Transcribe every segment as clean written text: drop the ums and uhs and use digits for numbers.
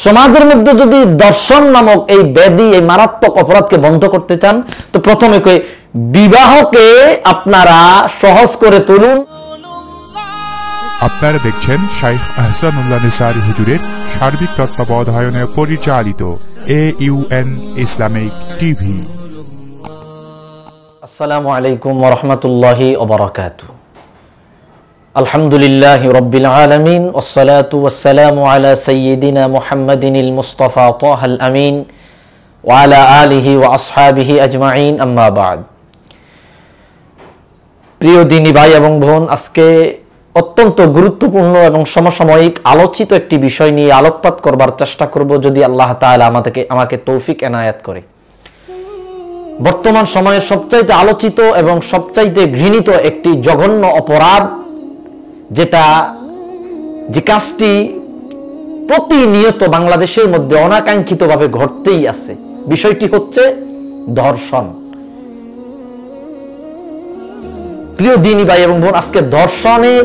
সমাজের মধ্যে যদি দর্শন নামক এই ব্যাধি, এই মারাত্মক অপরাধকে বন্ধ করতে চান, তো প্রথমে বিবাহকে আপনারা সহজ করে তুলুন। আপনারা দেখছেন শাইখ আহসান উল্লাহ নেসারি হুজুরের সার্বিক তত্ত্বাবধানে পরিচালিত AUN ইসলামিক টিভি। আসসালামু আলাইকুম ওয়া রাহমাতুল্লাহি ওয়া বারাকাতুহু। আলহামদুলিল্লাহি রাব্বিল আলামিন ওয়াসসালাতু ওয়াসসালামু আলা সাইয়্যিদিনা মুহাম্মাদিনিল মুস্তাফা তাহাল আমিন ওয়া আলা আলিহি ওয়া আসহাবিহি আজমাইন, আম্মা বা'দ। প্রিয় দিনী ভাই এবং বোন, আজকে অত্যন্ত গুরুত্বপূর্ণ এবং সমসাময়িক আলোচিত একটি বিষয় নিয়ে আলোকপাত করবার চেষ্টা করব, যদি আল্লাহ তাআলা আমাকে তৌফিক এনায়েত করে। বর্তমান সময়ে সবচাইতে আলোচিত এবং সবচাইতে ঘৃণিত একটি জঘন্য অপরাধ, যে কাজটি প্রতিনিয়ত বাংলাদেশের মধ্যে অনাকাঙ্ক্ষিতভাবে ঘটতেই আছে, বিষয়টি হচ্ছে ধর্ষণ। প্রিয় দিনী ভাই এবং বোন, আজকে ধর্ষণের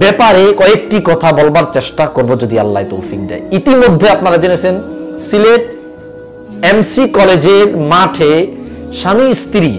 ব্যাপারে কয়েকটি কথা বলবার চেষ্টা করব, যদি আল্লাহ তৌফিক দেয়। ইতিমধ্যে আপনারা জেনেছেন, সিলেট MC কলেজের মাঠে স্বামী স্ত্রী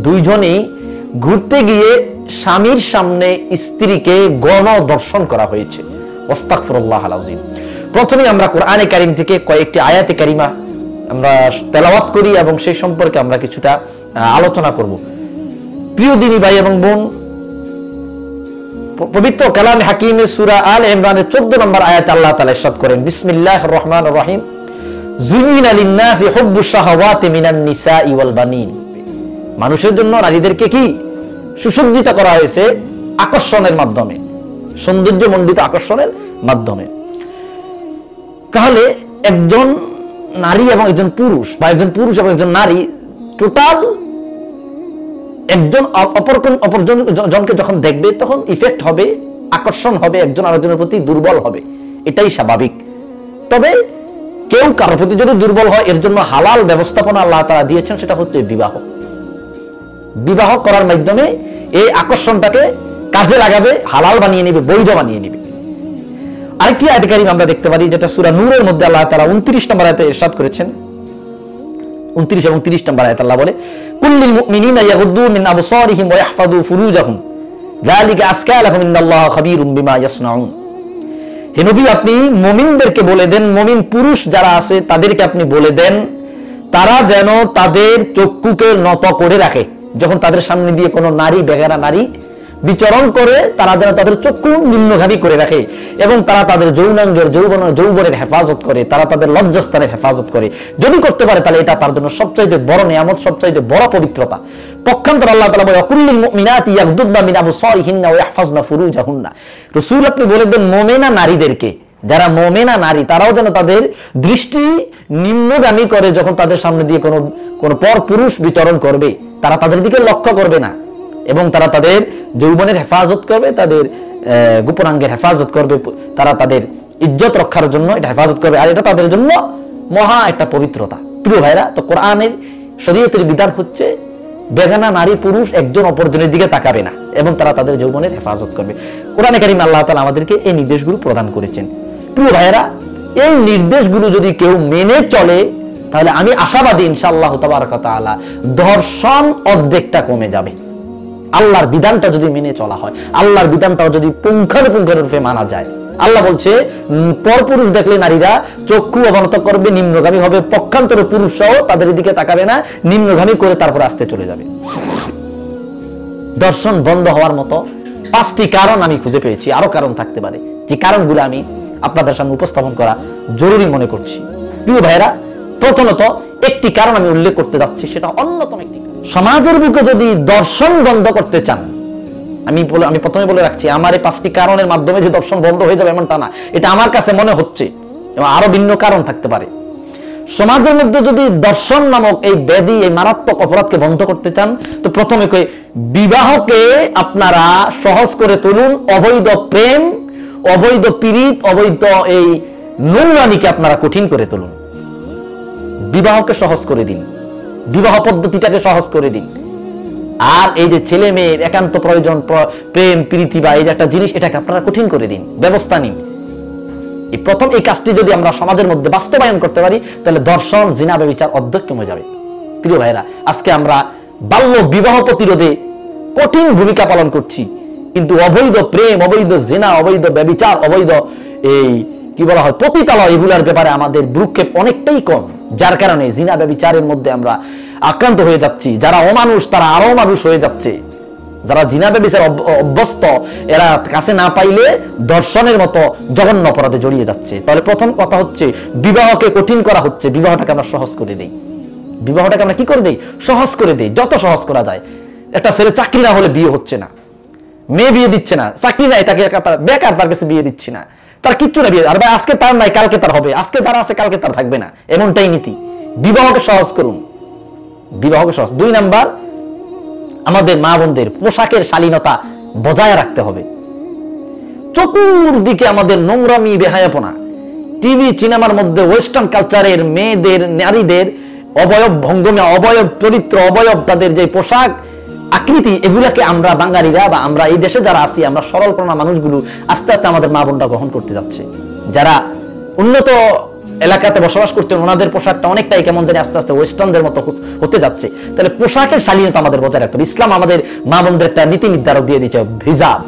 দুইজনেই ঘুরতে গিয়ে স্বামীর সামনে স্ত্রীকে গণধর্ষণ করা হয়েছে। আস্তাগফিরুল্লাহাল আযীম। প্রথমে আমরা কোরআনে কারীম থেকে কয়েকটি আয়াতে কারিমা আমরা তেলাওয়াত করি এবং সেই সম্পর্কে আমরা কিছুটা আলোচনা করব। প্রিয় দিনী ভাই এবং বোন, পবিত্র কালামে হাকিমে সূরা আল ইমরানের 14 নম্বর আয়াতে আল্লাহ তাআলা ইরশাদ করেন, বিসমিল্লাহির রহমানির রহিম, যুইনা লিন-নাসি হুব্বুশ শাহাওয়াতি মিনান নিসাই ওয়াল বানিন। মানুষের জন্য নারীদেরকে কি সুসজ্জিত করা হয়েছে আকর্ষণের মাধ্যমে, সৌন্দর্যমণ্ডিত আকর্ষণের মাধ্যমে। তাহলে একজন নারী এবং একজন পুরুষ, বা একজন পুরুষ এবং একজন নারী, টোটাল একজন অপরজনকে যখন দেখবে তখন ইফেক্ট হবে, আকর্ষণ হবে, একজন আরেকজনের প্রতি দুর্বল হবে, এটাই স্বাভাবিক। তবে কেউ কারোর প্রতি যদি দুর্বল হয়, এর জন্য হালাল ব্যবস্থাপনা আল্লাহ তাআলা দিয়েছেন, সেটা হচ্ছে বিবাহ। বিবাহ করার মাধ্যমে এই আকর্ষণটাকে কাজে লাগাবে, হালাল বানিয়ে নেবে, বৈধ বানিয়ে নেবে। আরেকটি আয়াত কারীমা আমরা দেখতে পারি, যেটা সূরা নূরের মধ্যে আল্লাহ তাআলা 29 নম্বর আয়াতে ইরশাদ করেছেন। 29 এবং 30 নম্বর আয়াতে আল্লাহ বলে, কুল্লিল মুমিনিনা ইয়াগুদ্দু মিন আবসারিহিম ওয়া ইয়াহফাযু ফুরুজাহুম যালিকা আযকা লাহুম ইন্নাল্লাহা খাবীরুম বিমা ইয়াসনাউন। হে নবী, আপনি মুমিনদেরকে বলে দেন, মুমিন পুরুষ যারা আছে তাদেরকে আপনি বলে দেন, তারা যেন তাদের চক্ষুকে নত করে রাখে। যখন তাদের সামনে দিয়ে কোনো নারী, বেগানা নারী বিচরণ করে, তারা যেন তাদের চক্ষু নিম্নগামী করে রাখে, এবং তারা তাদের যৌনাঙ্গের যৌবনের হেফাজত করে, তারা তাদের লজ্জাস্থানের হেফাজত করে। যদি করতে পারে তাহলে এটা তার জন্য সবচাইতে বড় নিয়ামত, সবচাইতে বড় পবিত্রতা। পক্ষান্তর আল্লাহ তাআলা বলে, কুল্লিল মুমিনাতি ইয়াগদুদনা মিন আবসারিহিন্না ওয়া ইয়াহফাজনা ফুরুজাহুন্না। রাসূল, আপনি বলে দেন মুমিনা নারীদেরকে, যারা মুমিনা নারী, তারাও যেন তাদের দৃষ্টি নিম্নগামী করে, যখন তাদের সামনে দিয়ে কোনো পর পুরুষ বিচরণ করবে, তারা তাদের দিকে লক্ষ্য করবে না, এবং তারা তাদের যৌবনের হেফাজত করবে, তাদের গোপনাঙ্গের হেফাজত করবে, তারা তাদের ইজ্জত রক্ষার জন্য এটা হেফাজত করবে, আর এটা তাদের জন্য মহা একটা পবিত্রতা। প্রিয় ভাইরা, তো কোরআনের শরীয়তের বিধান হচ্ছে বেগানা নারী পুরুষ একজন অপরজনের দিকে তাকাবে না, এবং তারা তাদের যৌবনের হেফাজত করবে। কোরআনে কারীমে আল্লাহ তাআলা আমাদেরকে এই নির্দেশগুলো প্রদান করেছেন। প্রিয় ভাইরা, এই নির্দেশগুলো যদি কেউ মেনে চলে, তাহলে আমি আশাবাদী ইনশাআল্লাহ তাবারাকা তাআলা ধর্ষণ অর্ধেকটা কমে যাবে। আল্লাহর বিধানটা যদি মেনে চলা হয়, আল্লাহর বিধানটাও যদি পুঙ্খানুপুঙ্খরূপে মানা যায়। আল্লাহ বলছে, পরপুরুষ দেখলে নারীরা চক্ষু অবনত করবে, নিম্নগামী হবে, পক্ষান্তরে পুরুষরাও তাদের দিকে তাকাবে না, নিম্নগামী করে তারপর আস্তে চলে যাবে। ধর্ষণ বন্ধ হওয়ার মতো 5টি কারণ আমি খুঁজে পেয়েছি, আরো কারণ থাকতে পারে, যে কারণগুলো আমি আপনাদের সামনে উপস্থাপন করা জরুরি মনে করছি। প্রিয় ভাইরা, প্রথমত একটি কারণ আমি উল্লেখ করতে যাচ্ছি, সেটা অন্যতম একটি। সমাজের বুকে যদি দর্শন বন্ধ করতে চান, আমি প্রথমে বলে রাখছি, আমার এই 5টি কারণের মাধ্যমে যে দর্শন বন্ধ হয়ে যাবে এমনটা না, এটা আমার কাছে মনে হচ্ছে, এবং আরো ভিন্ন কারণ থাকতে পারে। সমাজের মধ্যে যদি দর্শন নামক এই ব্যাধি, এই মারাত্মক অপরাধকে বন্ধ করতে চান, তো প্রথমে বিবাহকে আপনারা সহজ করে তুলুন। অবৈধ প্রেম, অবৈধ পীড়িত, অবৈধ এই নোংরামিকে আপনারা কঠিন করে তুলুন। বিবাহকে সহজ করে দিন, বিবাহ পদ্ধতিটাকে সহজ করে দিন। আর এই যে ছেলে মেয়ের একান্ত প্রয়োজন, প্রেম প্রীতি বা এই যে একটা জিনিস, এটাকে আপনারা কঠিন করে দিন, ব্যবস্থা নিন। এই প্রথম এই কাজটি যদি আমরা সমাজের মধ্যে বাস্তবায়ন করতে পারি, তাহলে ধর্ষণ, জিনা, ব্যভিচার অর্ধেক কমে যাবে। প্রিয় ভাইরা, আজকে আমরা বাল্য বিবাহ প্রতিরোধে কঠিন ভূমিকা পালন করছি, কিন্তু অবৈধ প্রেম, অবৈধ জিনা, অবৈধ ব্যভিচার, অবৈধ এই কি বলা হয় পতিতালয়, এগুলার ব্যাপারে আমাদের ভ্রুক্ষেপ অনেকটাই কম, যার কারণে জিনা ব্যভিচারের মধ্যে আমরা আক্রান্ত হয়ে যাচ্ছি। যারা অমানুষ তারা আরো মানুষ হয়ে যাচ্ছে, যারা জিনা ব্যভিচার অভ্যস্ত এরা কাছে না পাইলে ধর্ষণের মতো জঘন্য অপরাধে জড়িয়ে যাচ্ছে। তাহলে প্রথম কথা হচ্ছে বিবাহকে কঠিন করা হচ্ছে, বিবাহটাকে আমরা সহজ করে দেই। বিবাহটাকে আমরা কি করে দেই? সহজ করে দেই, যত সহজ করা যায়। একটা ছেলে চাকরি না হলে বিয়ে হচ্ছে না, মেয়ে বিয়ে দিচ্ছে না, চাকরি নাই তাকে বেকার, তার কাছে বিয়ে দিচ্ছে না, তার কিচ্ছু না বিয়ে। আর ভাই আজকে তার নাই কালকে তার হবে, আজকে তার আছে কালকে তার থাকবে না, এমনটাই নীতি। বিবাহকে সহজ করুন, বিবাহকে সহজ। 2 নাম্বার, আমাদের মা বোনদের পোশাকের শালীনতা বজায় রাখতে হবে। চতুর্দিকে আমাদের নোংরামি, বেহায়াপনা, টিভি সিনেমার মধ্যে ওয়েস্টার্ন কালচারের মেয়েদের, নারীদের অবয়ব ভঙ্গিমা, অবয়ব চরিত্র, অবয়ব তাদের যে পোশাক আকৃতি, এগুলাকে আমরা বাঙালিরা বা আমরা এই দেশে যারা আছি, আমরা সরলপ্রাণা মানুষগুলো আস্তে আস্তে আমাদের মা বোনরা গ্রহণ করতে যাচ্ছে। যারা উন্নত এলাকাতে বসবাস করতেন ওনাদের পোশাকটা অনেকটাই কেমন জানি আস্তে আস্তে ওয়েস্টার্নদের মতো হতে যাচ্ছে। তাহলে পোশাকের শালীনতা আমাদের বজায় রাখতে হবে। ইসলাম আমাদের মা বোনদের একটা নীতি নির্ধারক দিয়ে দিচ্ছে, হিজাব।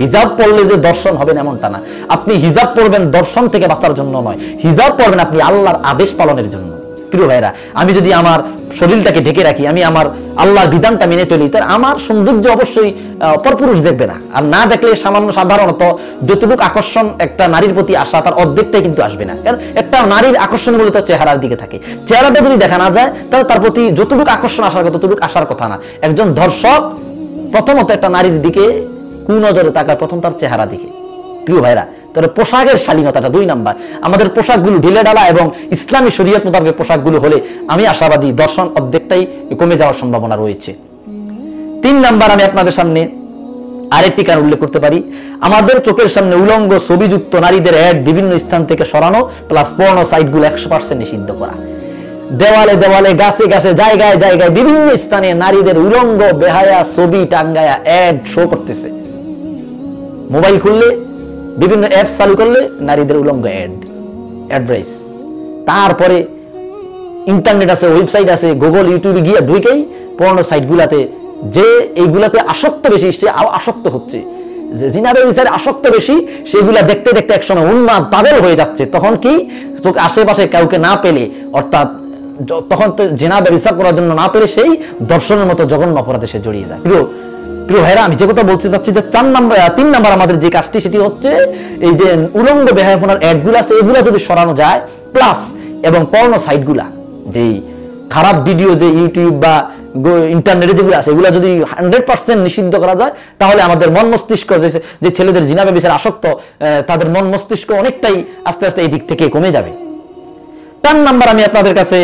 হিজাব পড়লে যে দর্শন হবে না এমনটা না। আপনি হিজাব পড়বেন দর্শন থেকে বাঁচার জন্য নয়, হিজাব পড়বেন আপনি আল্লাহর আদেশ পালনের জন্য। প্রিয় ভাইরা, আমি যদি আমার শরীরটাকে ঢেকে রাখি, আমি আমার আল্লাহর বিধানটা মেনে চলি, তার আমার সৌন্দর্য অবশ্যই পরপুরুষ দেখবে না। আর না দেখলে সামান্য সাধারণত যতটুকু আকর্ষণ একটা নারীর প্রতি আসা, তার অর্ধেকটাই কিন্তু আসবে না। কারণ একটা নারীর আকর্ষণ মূলত চেহারার দিকে থাকে। চেহারাটা যদি দেখা না যায়, তাহলে তার প্রতি যতটুকু আকর্ষণ আসার কথা ততটুকু আসার কথা না। একজন ধর্ষক প্রথমত একটা নারীর দিকে কুনজরে তাকায়, প্রথম তার চেহারা দিকে। প্রিয় ভাইরা, তাহলে পোশাকের শালীনতাটা 2 নাম্বার। আমাদের পোশাকগুলো ঢিলে ঢালা এবং ইসলামী শরীয়ত মোতাবেক পোশাকগুলো হলে আমি আশাবাদী দর্শন অর্ধেকটাই কমে যাওয়ার সম্ভাবনা রয়েছে। 3 নাম্বার, আমি আপনাদের সামনে আরেকটি কারণ উল্লেখ করতে পারি। আমাদের চোখের সামনে উলঙ্গ ছবিযুক্ত নারীদের অ্যাড বিভিন্ন স্থান থেকে সরানো, প্লাস পর্নো সাইটগুলো 100% নিষিদ্ধ করা। দেওয়ালে দেওয়ালে, গাছে গাছে, জায়গায় জায়গায় বিভিন্ন স্থানে নারীদের উলঙ্গ বেহায়া ছবি টাঙ্গায়া অ্যাড শো করতেছে। মোবাইল খুললে, বিভিন্ন অ্যাপস চালু করলে নারীদের উলঙ্গ অ্যাডভাইস। তারপরে ইন্টারনেট আছে, ওয়েবসাইট আছে, গুগল, ইউটিউবে গিয়ে ঢুকেই পর্নো সাইটগুলাতে যে এইগুলাতে আসক্ত বেশি, সে আসক্ত হচ্ছে। যে জিনা ব্যভিচারে আসক্ত বেশি, সেগুলা দেখতে দেখতে একসময় উন্মাদ পাগল হয়ে যাচ্ছে। তখন কি তোকে আশেপাশে কাউকে না পেলে, অর্থাৎ তখন তো জিনা ব্যভিচার করার জন্য না পেলে সেই দর্শনের মতো জঘন্য অপরাধে সে জড়িয়ে যায়। প্রিয় ভাইরা, আমি যে কথা বলতে চাচ্ছি যে 3 নাম্বার আমাদের যে কাজটি, সেটি হচ্ছে এই যে উলঙ্গ বেহায়াপনার অ্যাডগুলো আছে, এগুলা যদি সরানো যায়, প্লাস এবং পর্নো সাইটগুলা, যে খারাপ ভিডিও যে ইউটিউব বা ইন্টারনেটে যেগুলো আছে, এগুলো যদি 100% নিষিদ্ধ করা যায়, তাহলে আমাদের মন মস্তিষ্ক যে ছেলেদের জিনা ব্যভিচারে আসক্ত, তাদের মন মস্তিষ্ক অনেকটাই আস্তে আস্তে এই দিক থেকে কমে যাবে। 4 নাম্বার, আমি আপনাদের কাছে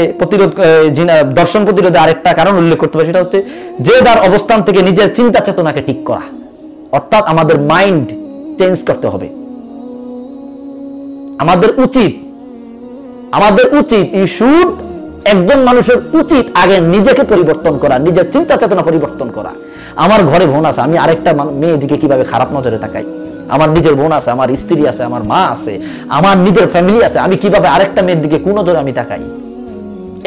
দর্শন প্রতিরোধে আরেকটা কারণ উল্লেখ করতে পারি, সেটা হচ্ছে যে যার অবস্থান থেকে নিজের চিন্তা চেতনাকে ঠিক করা। অর্থাৎ আমাদের মাইন্ড চেঞ্জ করতে হবে। আমাদের উচিত একজন মানুষের উচিত আগে নিজেকে পরিবর্তন করা, নিজের চিন্তা চেতনা পরিবর্তন করা। আমার ঘরে বোন আছে, আমি আরেকটা মেয়ে দিকে কিভাবে খারাপ নজরে তাকাই? আমার নিজের বোন আছে, আমার স্ত্রী আছে, আমার মা আছে, আমার নিজের ফ্যামিলি আছে, আমি কিভাবে আরেকটা মেয়ের দিকে কোন নজরে আমি তাকাই?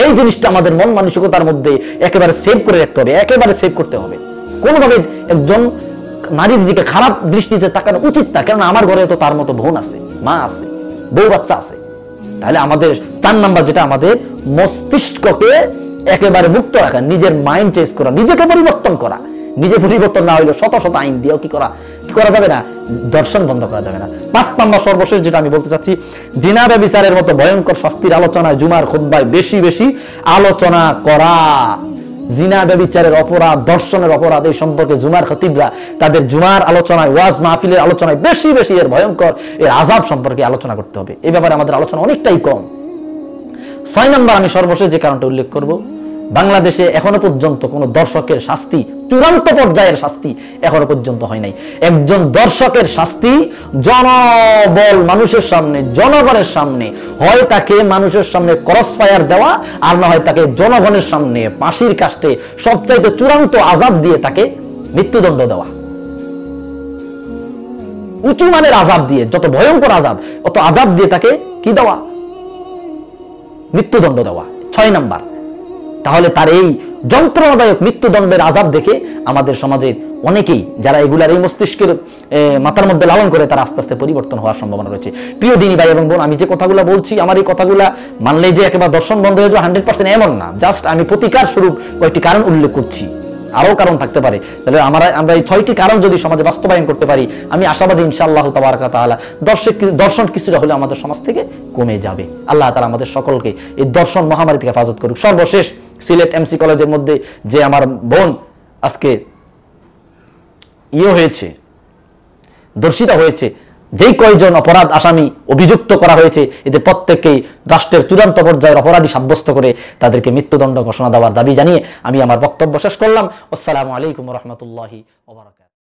এই জিনিসটা আমাদের মন মানসিকতার মধ্যে একেবারে সেভ করে রাখতে হবে, একেবারে সেভ করতে হবে। কোনোভাবে একজন নারীর দিকে খারাপ দৃষ্টিতে তাকানো উচিত না, কারণ আমার ঘরে তো তার মতো বোন আছে, মা আছে, বউ বাচ্চা আছে। তাহলে আমাদের 4 নাম্বার যেটা, আমাদের মস্তিষ্ককে একেবারে মুক্ত রাখা, নিজের মাইন্ড চেঞ্জ করা, নিজেকে পরিবর্তন করা। নিজে পরিবর্তন না হইলে শত শত আইন দিয়েও কি করা যাবে না, দর্শন বন্ধ করা যাবে না। 5 নাম্বার সর্বশেষ যেটা আমি বলতে চাচ্ছি, জিনা ব্যভিচারের মতো ভয়ঙ্কর শাস্তির আলোচনায় জুমার খুতবায় বেশি বেশি আলোচনা করা। জিনা ব্যভিচারের অপরাধ, দর্শনের অপরাধ, এই সম্পর্কে জুমার খতিবরা তাদের জুমার আলোচনায়, ওয়াজ মাহফিলের আলোচনায় বেশি বেশি এর ভয়ঙ্কর, এর আযাব সম্পর্কে আলোচনা করতে হবে। এই ব্যাপারে আমাদের আলোচনা অনেকটাই কম। 6 নাম্বার, আমি সর্বশেষ যে কারণটা উল্লেখ করব, বাংলাদেশে এখনো পর্যন্ত কোন দর্শকের শাস্তি, চূড়ান্ত পর্যায়ের শাস্তি এখনো পর্যন্ত হয় নাই। একজন দর্শকের শাস্তি জনবল মানুষের সামনে, জনগণের সামনে, হয় তাকে মানুষের সামনে ক্রস ফায়ার দেওয়া, আর না হয় তাকে জনগণের সামনে ফাঁসির কাস্টে সবচাইতে চূড়ান্ত আযাব দিয়ে তাকে মৃত্যুদণ্ড দেওয়া। উঁচু মানের আযাব দিয়ে, যত ভয়ঙ্কর আযাব, অত আযাব দিয়ে তাকে কি দেওয়া? মৃত্যুদণ্ড দেওয়া। 6 নাম্বার। তাহলে তার এই যন্ত্রণাদায়ক মৃত্যুদণ্ডের আযাব দেখে আমাদের সমাজের অনেকেই যারা এগুলার এই মস্তিষ্কের মাথার মধ্যে লালন করে, তারা আস্তে আস্তে পরিবর্তন হওয়ার সম্ভাবনা রয়েছে। প্রিয় দিনী ভাই এবং বোন, আমি যে কথাগুলো বলছি, আমার এই কথাগুলা মানলে যে একেবারে দর্শন বন্ধ হয়ে যাবে 100% এমন না। জাস্ট আমি প্রতিকার স্বরূপ কয়েকটি কারণ উল্লেখ করছি, আরও কারণ থাকতে পারে। তাহলে আমরা এই 6টি কারণ যদি সমাজে বাস্তবায়ন করতে পারি, আমি আশাবাদী ইনশাআল্লাহ তাবারাকা তাআলা দর্শন কিছুটা হলে আমাদের সমাজ থেকে কমে যাবে। আল্লাহ তাআলা আমাদের সকলকে এই দর্শন মহামারী থেকে হেফাজত করুক। সর্বশেষ, সিলেট এমসি কলেজের মধ্যে যে আমার বোন আজকে হয়েছে, দর্শিতা হয়েছে, যেই কয়জন অপরাধ আসামি অভিযুক্ত করা হয়েছে, এদের প্রত্যেককেই রাষ্ট্রের চূড়ান্ত পর্যায়ের অপরাধী সাব্যস্ত করে তাদেরকে মৃত্যুদণ্ড ঘোষণা দেওয়ার দাবি জানিয়ে আমি আমার বক্তব্য শেষ করলাম। আসসালামু আলাইকুম ওয়া রাহমাতুল্লাহি ওয়া বারাকাতুহু।